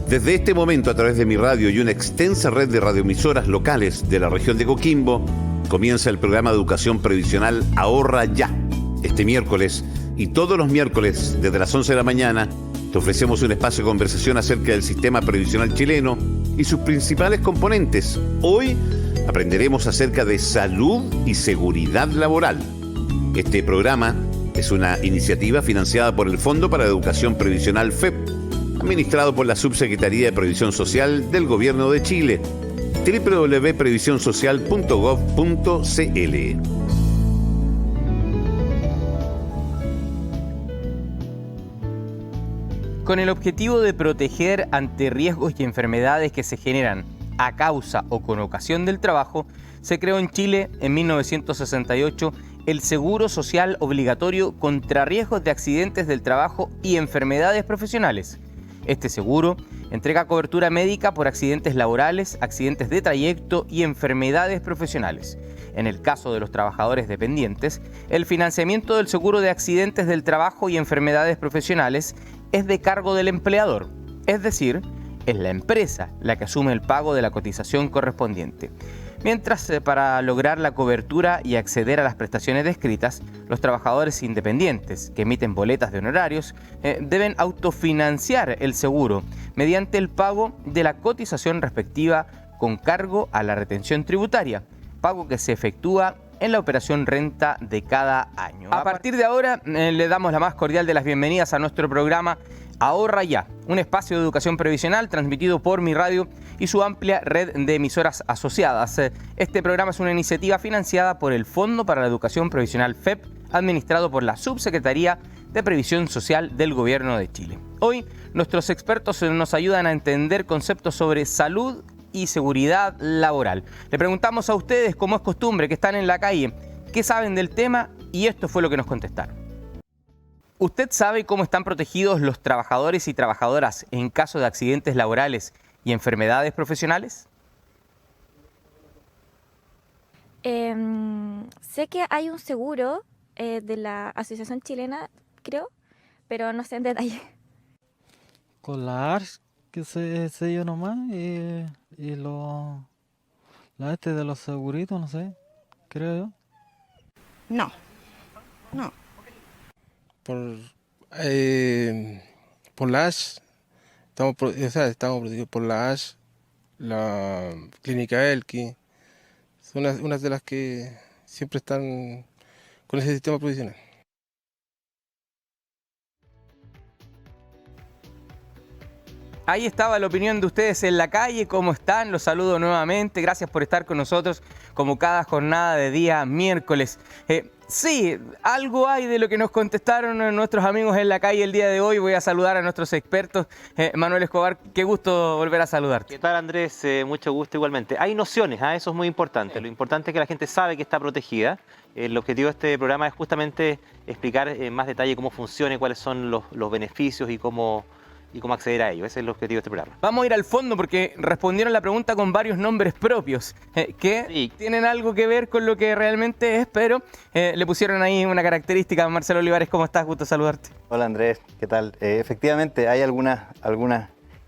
Desde este momento, a través de mi radio y una extensa red de radioemisoras locales de la región de Coquimbo, comienza el programa de educación previsional Ahorra Ya. Este miércoles y todos los miércoles desde las 11 de la mañana te ofrecemos un espacio de conversación acerca del sistema previsional chileno y sus principales componentes. Hoy aprenderemos acerca de salud y seguridad laboral. Este programa es una iniciativa financiada por el Fondo para la Educación Previsional FEP, administrado por la Subsecretaría de Previsión Social del Gobierno de Chile. www.previsionsocial.gov.cl. Con el objetivo de proteger ante riesgos y enfermedades que se generan a causa o con ocasión del trabajo, se creó en Chile en 1968 el Seguro Social Obligatorio contra riesgos de accidentes del trabajo y enfermedades profesionales. Este seguro entrega cobertura médica por accidentes laborales, accidentes de trayecto y enfermedades profesionales. En el caso de los trabajadores dependientes, el financiamiento del seguro de accidentes del trabajo y enfermedades profesionales es de cargo del empleador, es decir, es la empresa la que asume el pago de la cotización correspondiente. Mientras, para lograr la cobertura y acceder a las prestaciones descritas, los trabajadores independientes que emiten boletas de honorarios deben autofinanciar el seguro mediante el pago de la cotización respectiva con cargo a la retención tributaria, pago que se efectúa en la operación renta de cada año. A partir de ahora le damos la más cordial de las bienvenidas a nuestro programa Ahorra Ya, un espacio de educación previsional transmitido por mi radio y su amplia red de emisoras asociadas. Este programa es una iniciativa financiada por el Fondo para la Educación Previsional FEP, administrado por la Subsecretaría de Previsión Social del Gobierno de Chile. Hoy, nuestros expertos nos ayudan a entender conceptos sobre salud y seguridad laboral. Le preguntamos a ustedes, como es costumbre, que están en la calle, ¿qué saben del tema? Y esto fue lo que nos contestaron. ¿Usted sabe cómo están protegidos los trabajadores y trabajadoras en caso de accidentes laborales y enfermedades profesionales? Sé que hay un seguro de la Asociación Chilena, creo, pero no sé en detalle. Con la ARS, que sé yo nomás, y la de los seguritos, no sé, creo yo. No, no. Por la ASH, estamos protegidos por la ASH, la Clínica Elqui, son unas de las que siempre están con ese sistema provisional. Ahí estaba la opinión de ustedes en la calle, ¿cómo están? Los saludo nuevamente, gracias por estar con nosotros como cada jornada de día miércoles. Sí, algo hay de lo que nos contestaron nuestros amigos en la calle el día de hoy. Voy a saludar a nuestros expertos. Manuel Escobar, qué gusto volver a saludarte. ¿Qué tal, Andrés? Mucho gusto igualmente. Hay nociones, eso es muy importante. Lo importante es que la gente sabe que está protegida. El objetivo de este programa es justamente explicar en más detalle cómo funciona y cuáles son los beneficios y cómo acceder a ello. Ese es el objetivo de este programa. Vamos a ir al fondo porque respondieron la pregunta con varios nombres propios que sí tienen algo que ver con lo que realmente es, pero le pusieron ahí una característica. Marcelo Olivares, ¿cómo estás? Gusto saludarte. Hola Andrés, ¿qué tal? Efectivamente hay algunos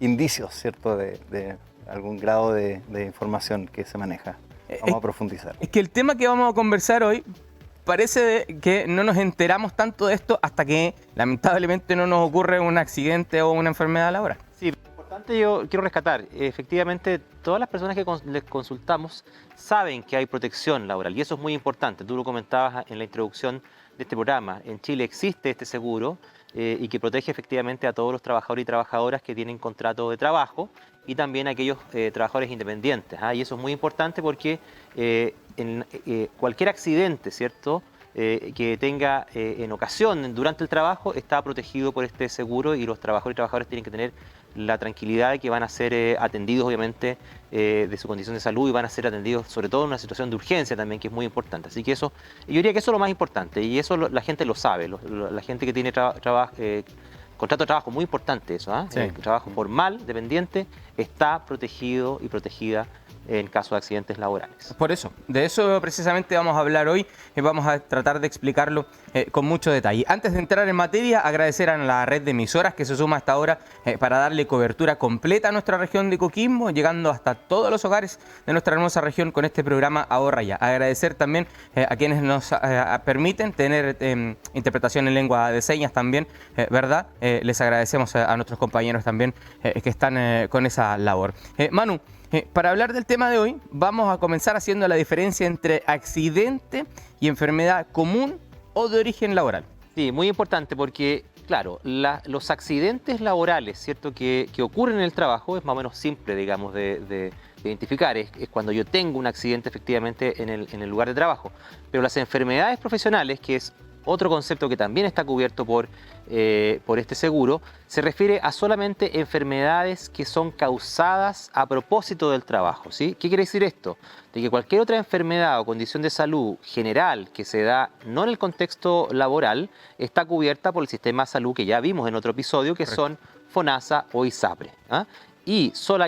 indicios, ¿cierto?, de algún grado de información que se maneja. Vamos a profundizar. Es que el tema que vamos a conversar hoy parece que no nos enteramos tanto de esto hasta que lamentablemente no nos ocurre un accidente o una enfermedad laboral. Sí, lo importante yo quiero rescatar, efectivamente todas las personas que les consultamos saben que hay protección laboral y eso es muy importante. Tú lo comentabas en la introducción de este programa. En Chile existe este seguro y que protege efectivamente a todos los trabajadores y trabajadoras que tienen contrato de trabajo y también a aquellos trabajadores independientes. Y eso es muy importante porque cualquier accidente, ¿cierto?, que tenga en ocasión durante el trabajo está protegido por este seguro y los trabajadores y trabajadoras tienen que tener la tranquilidad de que van a ser atendidos obviamente de su condición de salud y van a ser atendidos sobre todo en una situación de urgencia también, que es muy importante. Así que eso, yo diría que eso es lo más importante y eso la gente lo sabe, la gente que tiene contrato de trabajo, muy importante eso, Sí. El trabajo formal, dependiente, está protegido y protegida en caso de accidentes laborales. Por eso, de eso precisamente vamos a hablar hoy y vamos a tratar de explicarlo con mucho detalle. Antes de entrar en materia, agradecer a la red de emisoras que se suma hasta ahora para darle cobertura completa a nuestra región de Coquimbo, llegando hasta todos los hogares de nuestra hermosa región con este programa Ahorra Ya. Agradecer también a quienes nos permiten tener interpretación en lengua de señas también, ¿verdad? Les agradecemos a nuestros compañeros también que están con esa labor. Manu, para hablar del tema de hoy, vamos a comenzar haciendo la diferencia entre accidente y enfermedad común o de origen laboral. Sí, muy importante porque, claro, los accidentes laborales, ¿cierto?, que ocurren en el trabajo es más o menos simple, digamos, de identificar. Es cuando yo tengo un accidente efectivamente en el lugar de trabajo. Pero las enfermedades profesionales, que es otro concepto que también está cubierto por este seguro, se refiere a solamente enfermedades que son causadas a propósito del trabajo, ¿sí? ¿Qué quiere decir esto? De que cualquier otra enfermedad o condición de salud general que se da no en el contexto laboral está cubierta por el sistema de salud que ya vimos en otro episodio, que son FONASA o ISAPRE, ¿ah? Y solo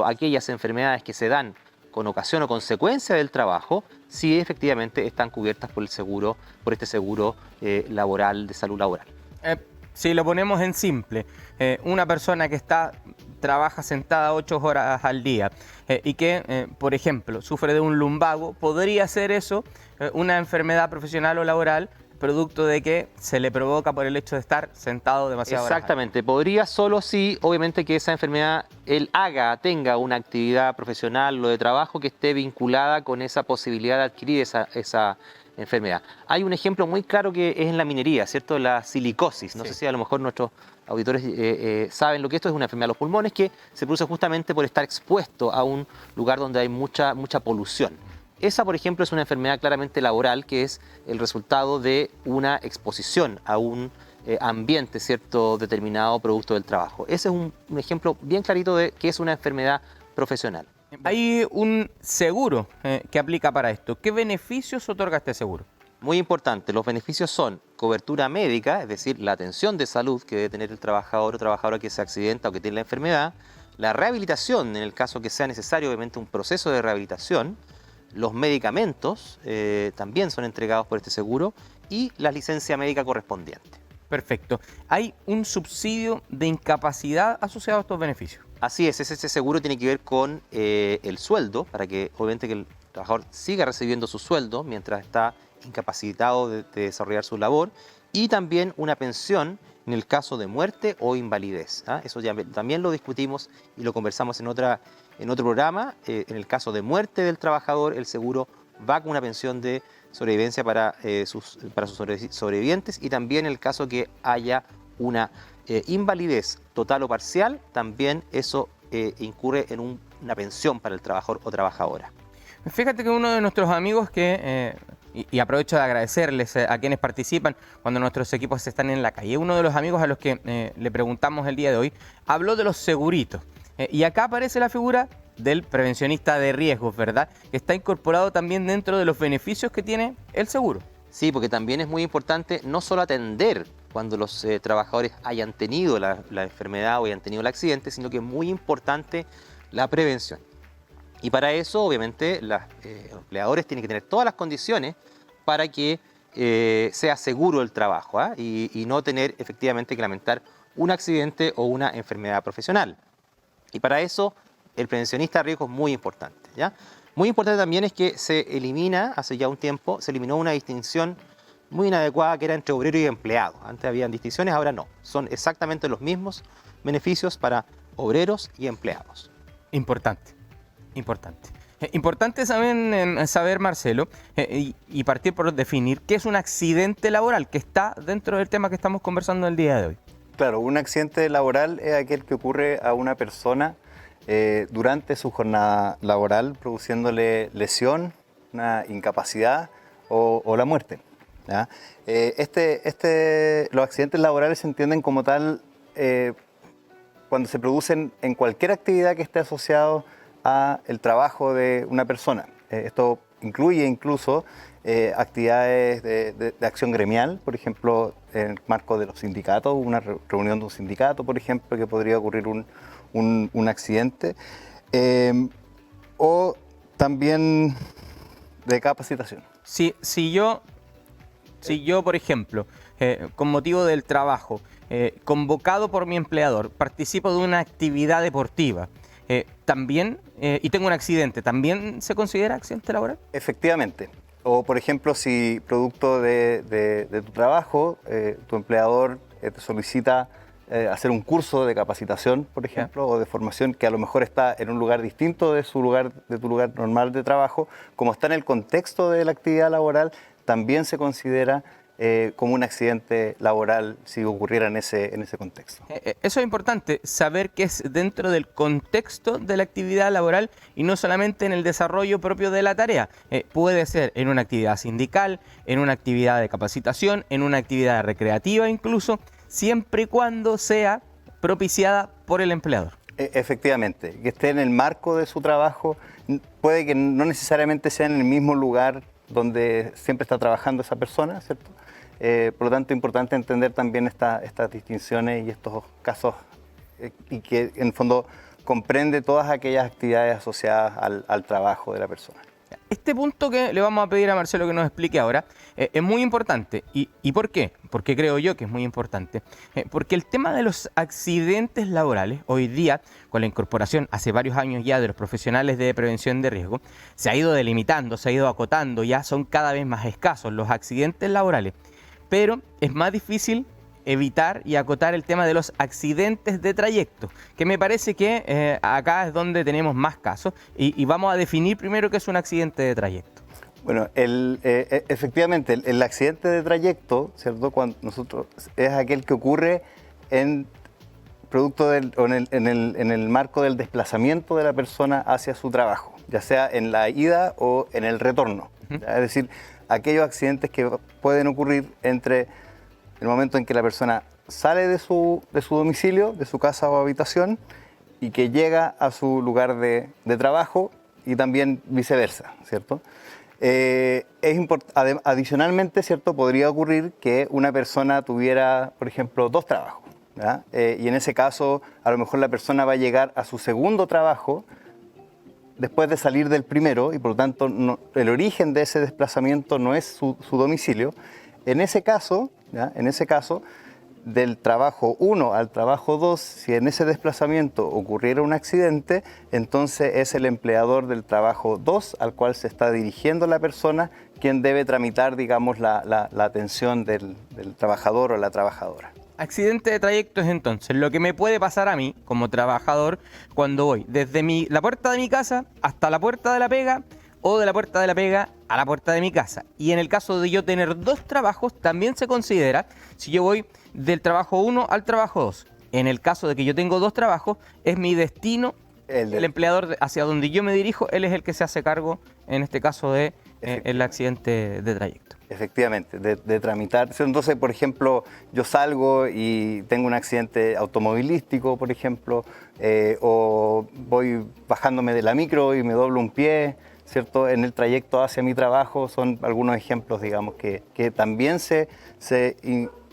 aquellas enfermedades que se dan con ocasión o consecuencia del trabajo, sí efectivamente están cubiertas por este seguro laboral de salud laboral. Si lo ponemos en simple, una persona que trabaja sentada 8 horas al día y que, por ejemplo, sufre de un lumbago, podría ser eso una enfermedad profesional o laboral producto de que se le provoca por el hecho de estar sentado demasiado horas. Exactamente, podría solo si, obviamente, que esa enfermedad tenga una actividad profesional o de trabajo que esté vinculada con esa posibilidad de adquirir esa enfermedad. Hay un ejemplo muy claro que es en la minería, ¿cierto? La silicosis. No sé si a lo mejor nuestros auditores saben lo que esto es, una enfermedad de los pulmones que se produce justamente por estar expuesto a un lugar donde hay mucha polución. Esa, por ejemplo, es una enfermedad claramente laboral que es el resultado de una exposición a un ambiente, ¿cierto?, determinado producto del trabajo. Ese es un ejemplo bien clarito de que es una enfermedad profesional. Hay un seguro que aplica para esto. ¿Qué beneficios otorga este seguro? Muy importante, los beneficios son cobertura médica, es decir, la atención de salud que debe tener el trabajador o trabajadora que se accidenta o que tiene la enfermedad, la rehabilitación en el caso que sea necesario, obviamente un proceso de rehabilitación, los medicamentos también son entregados por este seguro y la licencia médica correspondiente. Perfecto. ¿Hay un subsidio de incapacidad asociado a estos beneficios? Así es, ese seguro tiene que ver con el sueldo, para que obviamente que el trabajador siga recibiendo su sueldo mientras está incapacitado de desarrollar su labor, y también una pensión en el caso de muerte o invalidez, ¿ah? Eso ya también lo discutimos y lo conversamos en otro programa. En el caso de muerte del trabajador, el seguro va con una pensión de sobrevivencia para sus sobrevivientes, y también en el caso que haya una invalidez total o parcial, también eso incurre en una pensión para el trabajador o trabajadora. Fíjate que uno de nuestros amigos y aprovecho de agradecerles a quienes participan cuando nuestros equipos están en la calle, uno de los amigos a los que le preguntamos el día de hoy, habló de los seguritos. Y acá aparece la figura del prevencionista de riesgos, ¿verdad? Que está incorporado también dentro de los beneficios que tiene el seguro. Sí, porque también es muy importante no solo atender cuando los trabajadores hayan tenido la enfermedad o hayan tenido el accidente, sino que es muy importante la prevención. Y para eso, obviamente, los empleadores tienen que tener todas las condiciones para que sea seguro el trabajo, ¿ah? y no tener efectivamente que lamentar un accidente o una enfermedad profesional. Y para eso, el prevencionista de riesgos es muy importante, ¿ya? Muy importante también es que hace ya un tiempo, se eliminó una distinción muy inadecuada que era entre obrero y empleado. Antes habían distinciones, ahora no. Son exactamente los mismos beneficios para obreros y empleados. Importante. Importante saber, Marcelo, y partir por definir qué es un accidente laboral, que está dentro del tema que estamos conversando el día de hoy. Claro, un accidente laboral es aquel que ocurre a una persona durante su jornada laboral, produciéndole lesión, una incapacidad o la muerte, ¿ya? Los accidentes laborales se entienden como tal cuando se producen en cualquier actividad que esté asociado a el trabajo de una persona. Esto incluye incluso actividades de acción gremial, por ejemplo, en el marco de los sindicatos, una reunión de un sindicato, por ejemplo, que podría ocurrir un accidente. o también de capacitación. Si yo, por ejemplo, con motivo del trabajo, convocado por mi empleador, participo de una actividad deportiva, también, y tengo un accidente, ¿también se considera accidente laboral? Efectivamente. O, por ejemplo, si producto de tu trabajo, tu empleador te solicita hacer un curso de capacitación, por ejemplo, o de formación que a lo mejor está en un lugar distinto de tu lugar normal de trabajo, como está en el contexto de la actividad laboral, también se considera como un accidente laboral si ocurriera en ese contexto. Eso es importante, saber que es dentro del contexto de la actividad laboral y no solamente en el desarrollo propio de la tarea. Puede ser en una actividad sindical, en una actividad de capacitación, en una actividad recreativa incluso, siempre y cuando sea propiciada por el empleador. Efectivamente, que esté en el marco de su trabajo, puede que no necesariamente sea en el mismo lugar donde siempre está trabajando esa persona, ¿cierto? Por lo tanto, es importante entender también estas distinciones y estos casos y que en el fondo comprende todas aquellas actividades asociadas al trabajo de la persona. Este punto que le vamos a pedir a Marcelo que nos explique ahora es muy importante. ¿Y por qué? Porque creo yo que es muy importante. Porque el tema de los accidentes laborales, hoy día, con la incorporación hace varios años ya de los profesionales de prevención de riesgo, se ha ido delimitando, se ha ido acotando, ya son cada vez más escasos los accidentes laborales. Pero es más difícil evitar y acotar el tema de los accidentes de trayecto, que me parece que acá es donde tenemos más casos y vamos a definir primero qué es un accidente de trayecto. Bueno, efectivamente, el accidente de trayecto, ¿cierto? Es aquel que ocurre en el marco del desplazamiento de la persona hacia su trabajo, ya sea en la ida o en el retorno. Es decir, aquellos accidentes que pueden ocurrir entre el momento en que la persona sale de su domicilio, de su casa o habitación, y que llega a su lugar de trabajo y también viceversa, ¿cierto? Adicionalmente, ¿cierto? Podría ocurrir que una persona tuviera, por ejemplo, 2 trabajos, ¿ya? Y en ese caso, a lo mejor la persona va a llegar a su segundo trabajo después de salir del primero y por lo tanto el origen de ese desplazamiento no es su domicilio. En ese caso, ¿ya? Del trabajo 1 al trabajo 2, si en ese desplazamiento ocurriera un accidente, entonces es el empleador del trabajo 2 al cual se está dirigiendo la persona quien debe tramitar, digamos, la atención del trabajador o la trabajadora. Accidente de trayecto es entonces lo que me puede pasar a mí como trabajador cuando voy desde la puerta de mi casa hasta la puerta de la pega o de la puerta de la pega a la puerta de mi casa. Y en el caso de yo tener 2 trabajos, también se considera si yo voy del trabajo 1 al trabajo 2. En el caso de que yo tengo 2 trabajos, es mi destino, el empleador hacia donde yo me dirijo, él es el que se hace cargo, en este caso, de el accidente de trayecto. Efectivamente, de tramitar. Entonces, por ejemplo, yo salgo y tengo un accidente automovilístico, por ejemplo, o voy bajándome de la micro y me doblo un pie, ¿cierto? En el trayecto hacia mi trabajo, son algunos ejemplos, digamos, que también se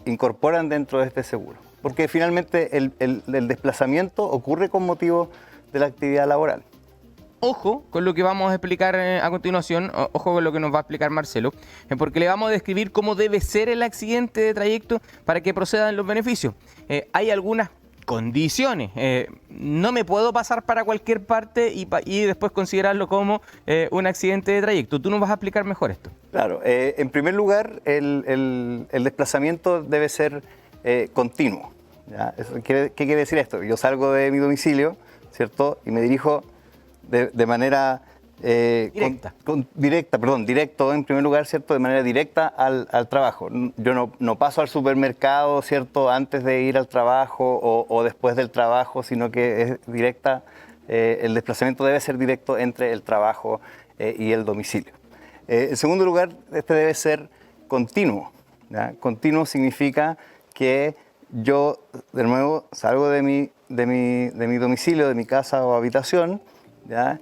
incorporan dentro de este seguro. Porque finalmente el desplazamiento ocurre con motivo de la actividad laboral. Ojo con lo que vamos a explicar a continuación, ojo con lo que nos va a explicar Marcelo, porque le vamos a describir cómo debe ser el accidente de trayecto para que procedan los beneficios. Hay algunas condiciones, no me puedo pasar para cualquier parte y después considerarlo como un accidente de trayecto. Tú nos vas a explicar mejor esto. Claro, en primer lugar, el desplazamiento debe ser continuo, ¿ya? ¿Qué quiere decir esto? Yo salgo de mi domicilio, ¿cierto? Y me dirijo de manera directo en primer lugar, ¿cierto? De manera directa al trabajo. Yo no paso al supermercado, ¿cierto? Antes de ir al trabajo o después del trabajo, sino que es directa. El desplazamiento debe ser directo entre el trabajo y el domicilio. En segundo lugar, este debe ser continuo, ¿ya? Continuo significa que yo, de nuevo, salgo de mi domicilio, de mi casa o habitación, ¿ya?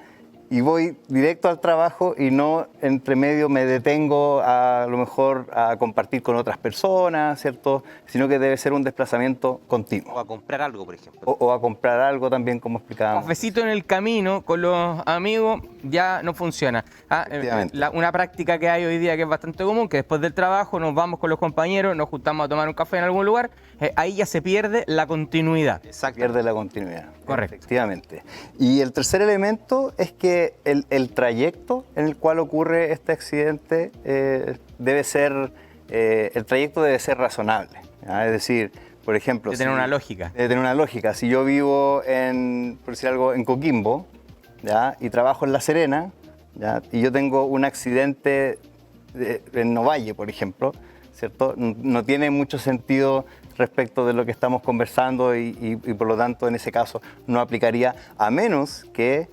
y voy directo al trabajo y no entre medio me detengo a lo mejor a compartir con otras personas, ¿cierto? Sino que debe ser un desplazamiento continuo. O a comprar algo, por ejemplo. O a comprar algo también, como explicábamos. Cafecito en el camino con los amigos ya no funciona. Efectivamente. Una práctica que hay hoy día que es bastante común, que después del trabajo nos vamos con los compañeros, nos juntamos a tomar un café en algún lugar, ahí ya se pierde la continuidad. Exacto. Pierde la continuidad. Correcto. Efectivamente. Y el tercer elemento es que el trayecto en el cual ocurre este accidente debe ser, el trayecto debe ser razonable. ¿Ya? Es decir, por ejemplo... De tener una lógica. De tener una lógica. Si yo vivo por decir algo, en Coquimbo, ¿ya? Y trabajo en La Serena, ¿ya? Y yo tengo un accidente en Novalle, por ejemplo, ¿cierto? No tiene mucho sentido respecto de lo que estamos conversando y por lo tanto en ese caso no aplicaría, a menos que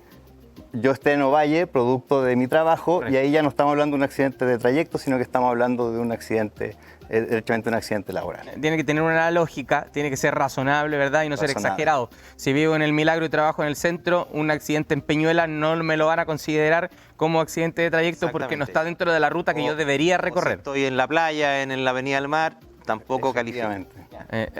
yo esté en Ovalle, producto de mi trabajo. Correcto. Y ahí ya no estamos hablando de un accidente de trayecto, sino que estamos hablando de un accidente, derechamente un accidente laboral. Tiene que tener una lógica, tiene que ser razonable, ¿verdad? Y no ser exagerado. Si vivo en el Milagro y trabajo en el centro, un accidente en Peñuela no me lo van a considerar como accidente de trayecto porque no está dentro de la ruta que yo debería recorrer. Si estoy en la playa, en la Avenida del Mar, tampoco califica.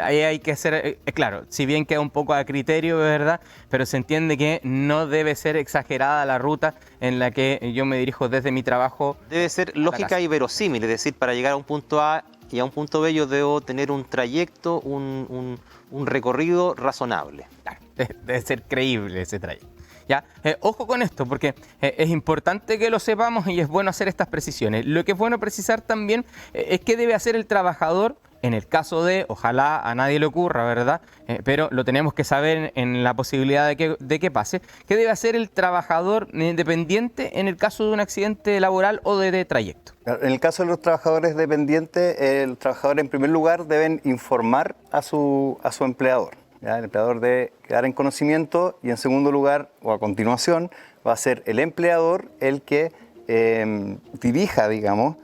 Ahí hay que ser, claro, si bien queda un poco a criterio, ¿verdad? Pero se entiende que no debe ser exagerada la ruta en la que yo me dirijo desde mi trabajo. Debe ser lógica y verosímil, es decir, para llegar a un punto A y a un punto B yo debo tener un trayecto, un recorrido razonable. Claro, debe ser creíble ese trayecto. ¿Ya? Ojo con esto, porque es importante que lo sepamos y es bueno hacer estas precisiones. Lo que es bueno precisar también es qué debe hacer el trabajador en el caso de, ojalá a nadie le ocurra, ¿verdad? Pero lo tenemos que saber en la posibilidad de que pase. ¿Qué debe hacer el trabajador dependiente en el caso de un accidente laboral o de trayecto? En el caso de los trabajadores dependientes, el trabajador en primer lugar deben informar a su empleador. ¿Ya? El empleador debe quedar en conocimiento y en segundo lugar, o a continuación, va a ser el empleador el que dirija, digamos,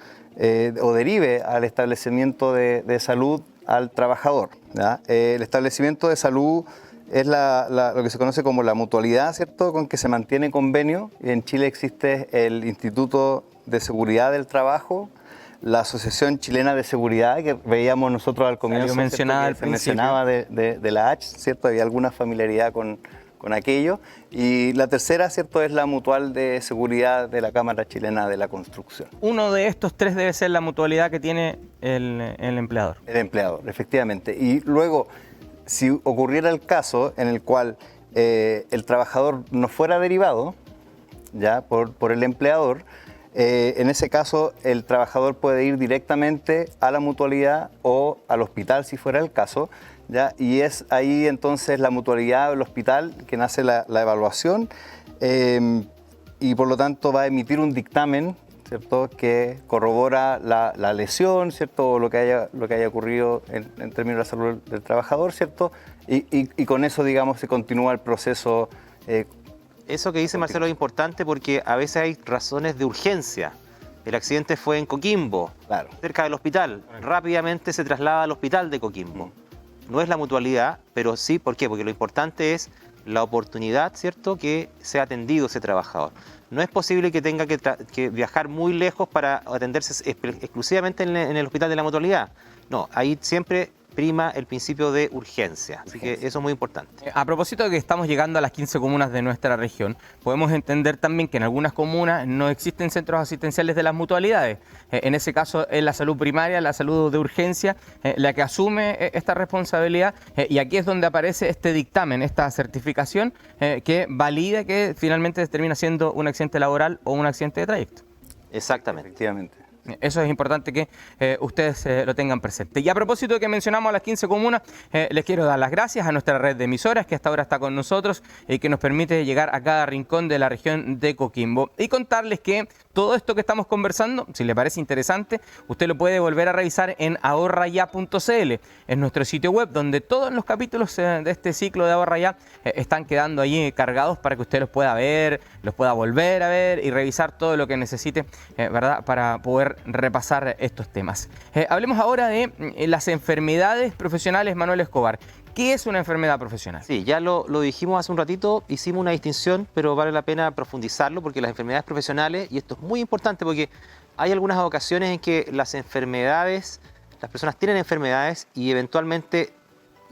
o derive al establecimiento de salud al trabajador. ¿Ya? El establecimiento de salud es lo que se conoce como la mutualidad, ¿cierto?, con que se mantiene convenio. En Chile existe el Instituto de Seguridad del Trabajo, la Asociación Chilena de Seguridad, que veíamos nosotros al comienzo, se mencionaba de la H, ¿cierto? Había alguna familiaridad con aquello. Y la tercera, ¿cierto?, es la Mutual de Seguridad de la Cámara Chilena de la Construcción. Uno de estos tres debe ser la mutualidad que tiene el empleador. El empleador, efectivamente. Y luego, si ocurriera el caso en el cual el trabajador no fuera derivado ya por el empleador, en ese caso el trabajador puede ir directamente a la mutualidad o al hospital si fuera el caso, ¿ya? Y es ahí entonces la mutualidad o el hospital que nace la evaluación y por lo tanto va a emitir un dictamen, ¿cierto?, que corrobora la lesión, ¿cierto?, o lo que haya ocurrido en términos de la salud del trabajador, ¿cierto? Y con eso, digamos, se continúa el proceso. Eso que dice Marcelo es importante porque a veces hay razones de urgencia. El accidente fue en Coquimbo, claro, cerca del hospital. Rápidamente se traslada al hospital de Coquimbo. No es la mutualidad, pero sí, ¿por qué? Porque lo importante es la oportunidad, ¿cierto?, que sea atendido ese trabajador. No es posible que tenga que viajar muy lejos para atenderse exclusivamente en el hospital de la mutualidad. No, ahí siempre prima el principio de urgencia. Así que eso es muy importante. A propósito de que estamos llegando a las 15 comunas de nuestra región, podemos entender también que en algunas comunas no existen centros asistenciales de las mutualidades. En ese caso es la salud primaria, la salud de urgencia, la que asume esta responsabilidad y aquí es donde aparece este dictamen, esta certificación que valida que finalmente termina siendo un accidente laboral o un accidente de trayecto. Exactamente. Efectivamente. Eso es importante que ustedes lo tengan presente. Y a propósito de que mencionamos a las 15 comunas, les quiero dar las gracias a nuestra red de emisoras que hasta ahora está con nosotros y que nos permite llegar a cada rincón de la región de Coquimbo. Y contarles que todo esto que estamos conversando, si le parece interesante, usted lo puede volver a revisar en ahorraya.cl. Es nuestro sitio web donde todos los capítulos de este ciclo de Ahorra Ya están quedando allí cargados para que usted los pueda ver, los pueda volver a ver y revisar todo lo que necesite, ¿verdad?, para poder repasar estos temas. Hablemos ahora de las enfermedades profesionales, Manuel Escobar. ¿Qué es una enfermedad profesional? Sí, ya lo dijimos hace un ratito, hicimos una distinción, pero vale la pena profundizarlo porque las enfermedades profesionales, y esto es muy importante porque hay algunas ocasiones en que las personas tienen enfermedades y eventualmente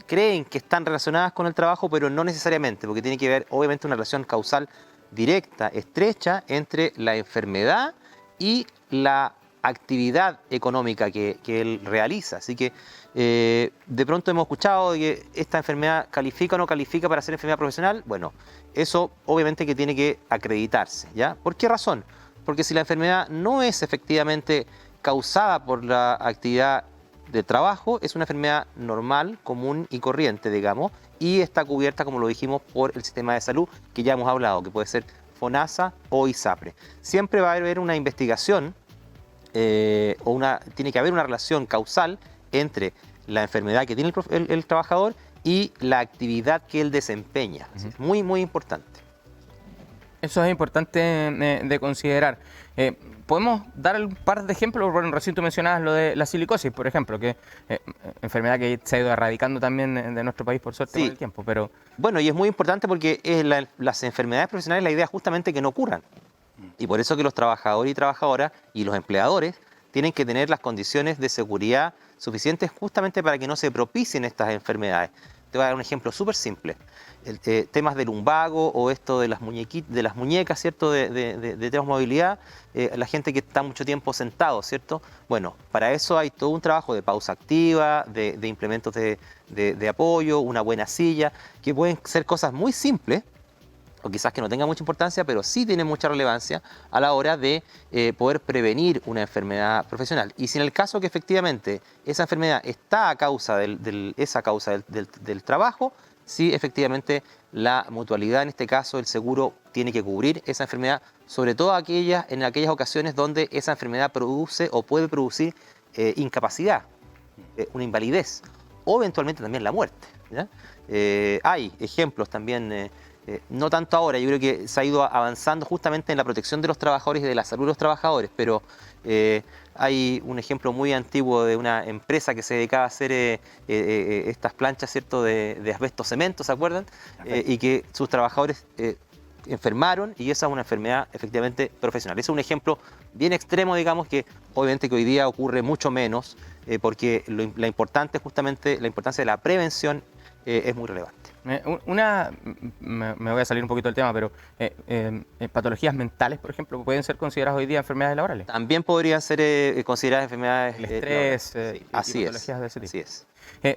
creen que están relacionadas con el trabajo, pero no necesariamente, porque tiene que haber obviamente una relación causal directa, estrecha, entre la enfermedad y la actividad económica que él realiza. Así que de pronto hemos escuchado que esta enfermedad califica o no califica para ser enfermedad profesional. Bueno, eso obviamente que tiene que acreditarse, ¿ya? ¿Por qué razón? Porque si la enfermedad no es efectivamente causada por la actividad de trabajo, es una enfermedad normal, común y corriente, digamos, y está cubierta, como lo dijimos, por el sistema de salud que ya hemos hablado, que puede ser FONASA o ISAPRE. Siempre va a haber una investigación tiene que haber una relación causal entre la enfermedad que tiene el trabajador y la actividad que él desempeña. Es muy, muy importante. Eso es importante de considerar. ¿Podemos dar un par de ejemplos? Bueno, recién tú mencionabas lo de la silicosis, por ejemplo, que enfermedad que se ha ido erradicando también de nuestro país, por suerte, con el tiempo. Pero bueno, y es muy importante porque las enfermedades profesionales, la idea es justamente que no ocurran. Y por eso que los trabajadores y trabajadoras y los empleadores tienen que tener las condiciones de seguridad suficientes justamente para que no se propicien estas enfermedades. Te voy a dar un ejemplo súper simple. Temas del lumbago o esto de las muñecas, ¿cierto? De temas de movilidad, la gente que está mucho tiempo sentado, ¿cierto? Bueno, para eso hay todo un trabajo de pausa activa, de implementos de apoyo, una buena silla, que pueden ser cosas muy simples, o quizás que no tenga mucha importancia, pero sí tiene mucha relevancia a la hora de poder prevenir una enfermedad profesional. Y si en el caso que efectivamente esa enfermedad está a causa del trabajo, sí efectivamente la mutualidad, en este caso el seguro, tiene que cubrir esa enfermedad, sobre todo en aquellas ocasiones donde esa enfermedad produce o puede producir incapacidad, una invalidez, o eventualmente también la muerte, ¿ya? Hay ejemplos también. No tanto ahora, yo creo que se ha ido avanzando justamente en la protección de los trabajadores y de la salud de los trabajadores, pero hay un ejemplo muy antiguo de una empresa que se dedicaba a hacer estas planchas, ¿cierto?, de asbesto cemento, ¿se acuerdan? Y que sus trabajadores enfermaron, y esa es una enfermedad efectivamente profesional. Ese es un ejemplo bien extremo, digamos, que obviamente que hoy día ocurre mucho menos, porque la importancia de la prevención es muy relevante. Me voy a salir un poquito del tema, pero patologías mentales, por ejemplo, ¿pueden ser consideradas hoy día enfermedades laborales? También podrían ser consideradas enfermedades el estrés sí, y patologías de ese tipo. Así es.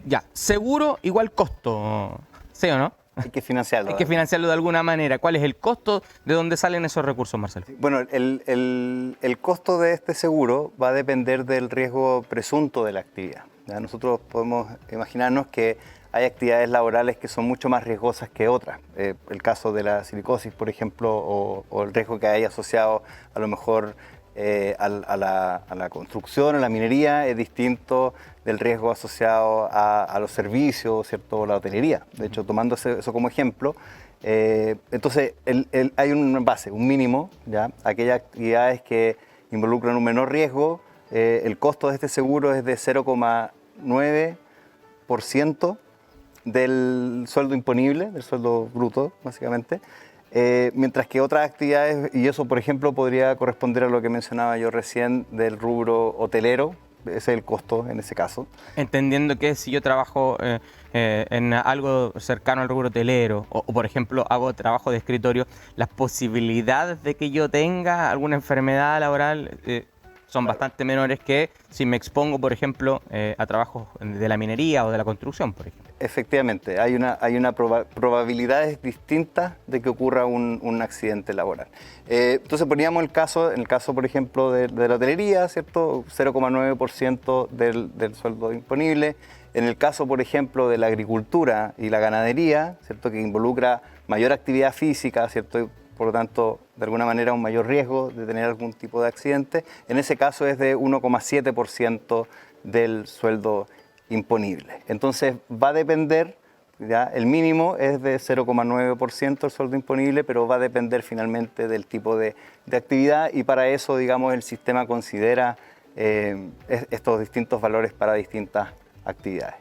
Ya, seguro igual costo, ¿sí o no? Hay que financiarlo. Hay que financiarlo de alguna manera. ¿Cuál es el costo? ¿De dónde salen esos recursos, Marcelo? Bueno, el costo de este seguro va a depender del riesgo presunto de la actividad. ¿Ya? Nosotros podemos imaginarnos que hay actividades laborales que son mucho más riesgosas que otras. El caso de la silicosis, por ejemplo, o el riesgo que hay asociado a lo mejor a la construcción, a la minería, es distinto del riesgo asociado a los servicios, ¿cierto?, o la hotelería. De hecho, tomando eso como ejemplo, entonces hay una base, un mínimo, ¿ya? Aquellas actividades que involucran un menor riesgo, el costo de este seguro es de 0,9% del sueldo imponible, del sueldo bruto, básicamente, mientras que otras actividades, y eso, por ejemplo, podría corresponder a lo que mencionaba yo recién del rubro hotelero, ese es el costo en ese caso. Entendiendo que si yo trabajo en algo cercano al rubro hotelero o, por ejemplo, hago trabajo de escritorio, las posibilidades de que yo tenga alguna enfermedad laboral son bastante menores que si me expongo, por ejemplo, a trabajos de la minería o de la construcción, por ejemplo. Efectivamente, hay una probabilidades distintas de que ocurra un accidente laboral. Entonces poníamos en el caso, por ejemplo, de la hotelería, ¿cierto? 0,9% del sueldo imponible. En el caso, por ejemplo, de la agricultura y la ganadería, ¿cierto?, que involucra mayor actividad física, ¿cierto?, por lo tanto, de alguna manera, un mayor riesgo de tener algún tipo de accidente. En ese caso es de 1,7% del sueldo imponible. Entonces, va a depender, ¿ya? El mínimo es de 0,9% el sueldo imponible, pero va a depender finalmente del tipo de actividad, y para eso, digamos, el sistema considera estos distintos valores para distintas actividades.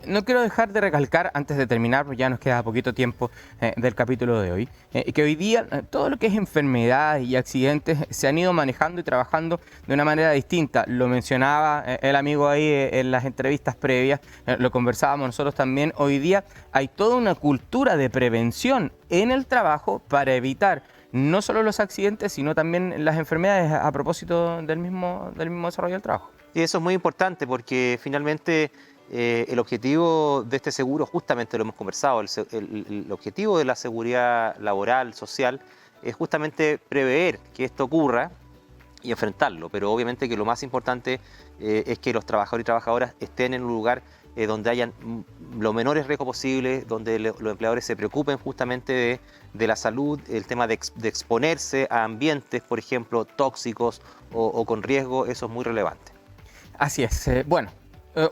No quiero dejar de recalcar, antes de terminar, porque ya nos queda poquito tiempo del capítulo de hoy, que hoy día todo lo que es enfermedades y accidentes se han ido manejando y trabajando de una manera distinta. Lo mencionaba el amigo ahí en las entrevistas previas, lo conversábamos nosotros también. Hoy día hay toda una cultura de prevención en el trabajo para evitar no solo los accidentes, sino también las enfermedades a propósito del mismo desarrollo del trabajo. Y eso es muy importante porque finalmente el objetivo de este seguro, justamente lo hemos conversado, el objetivo de la seguridad laboral, social, es justamente prever que esto ocurra y enfrentarlo, pero obviamente que lo más importante es que los trabajadores y trabajadoras estén en un lugar donde hayan los menores riesgos posibles, donde los empleadores se preocupen justamente de la salud, el tema de exponerse a ambientes, por ejemplo, tóxicos o con riesgo, eso es muy relevante. Así es. Bueno,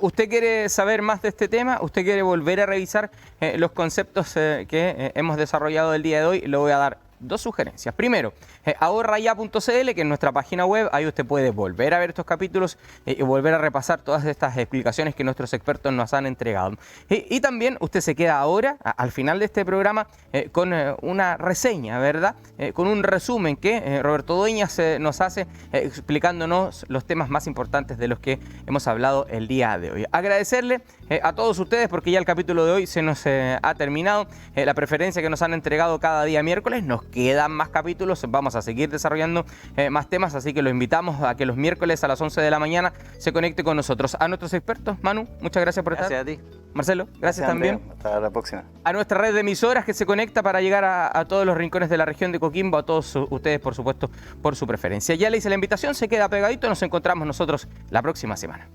¿usted quiere saber más de este tema? ¿Usted quiere volver a revisar los conceptos que hemos desarrollado el día de hoy? Le voy a dar dos sugerencias. Primero, ahorraya.cl, que es nuestra página web. Ahí usted puede volver a ver estos capítulos y volver a repasar todas estas explicaciones que nuestros expertos nos han entregado. Y también usted se queda ahora, al final de este programa, con una reseña, ¿verdad? Con un resumen que Roberto Dueñas nos hace explicándonos los temas más importantes de los que hemos hablado el día de hoy. Agradecerle a todos ustedes porque ya el capítulo de hoy se nos ha terminado. La preferencia que nos han entregado cada día miércoles. Nos quedan más capítulos, vamos a seguir desarrollando más temas, así que lo invitamos a que los miércoles a las 11 de la mañana se conecte con nosotros. A nuestros expertos, Manu, muchas gracias por estar. Gracias a ti. Marcelo, gracias también. Andrea. Hasta la próxima. A nuestra red de emisoras que se conecta para llegar a todos los rincones de la región de Coquimbo, a todos ustedes, por supuesto, por su preferencia. Ya le hice la invitación, se queda pegadito, nos encontramos nosotros la próxima semana.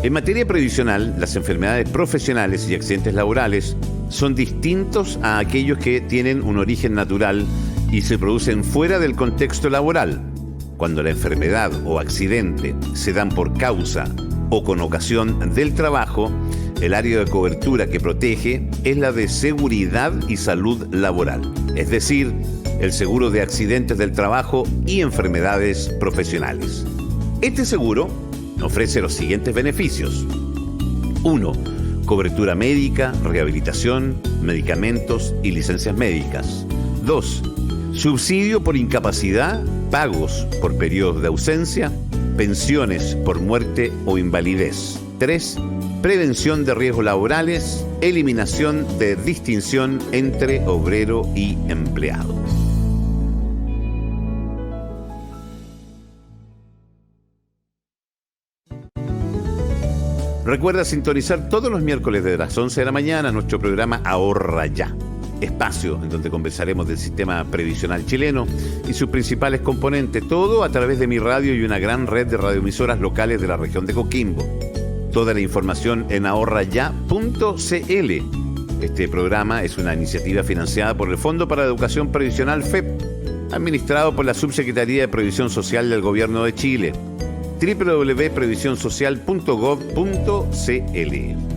En materia previsional, las enfermedades profesionales y accidentes laborales son distintos a aquellos que tienen un origen natural y se producen fuera del contexto laboral. Cuando la enfermedad o accidente se dan por causa o con ocasión del trabajo, el área de cobertura que protege es la de seguridad y salud laboral, es decir, el seguro de accidentes del trabajo y enfermedades profesionales. Este seguro ofrece los siguientes beneficios. 1. Cobertura médica, rehabilitación, medicamentos y licencias médicas. 2. Subsidio por incapacidad, pagos por periodos de ausencia, pensiones por muerte o invalidez. 3. Prevención de riesgos laborales, eliminación de distinción entre obrero y empleado. Recuerda sintonizar todos los miércoles desde las 11 de la mañana nuestro programa Ahorra Ya, espacio en donde conversaremos del sistema previsional chileno y sus principales componentes, todo a través de mi radio y una gran red de radioemisoras locales de la región de Coquimbo. Toda la información en ahorraya.cl. Este programa es una iniciativa financiada por el Fondo para la Educación Previsional FEP, administrado por la Subsecretaría de Previsión Social del Gobierno de Chile. www.previsionsocial.gov.cl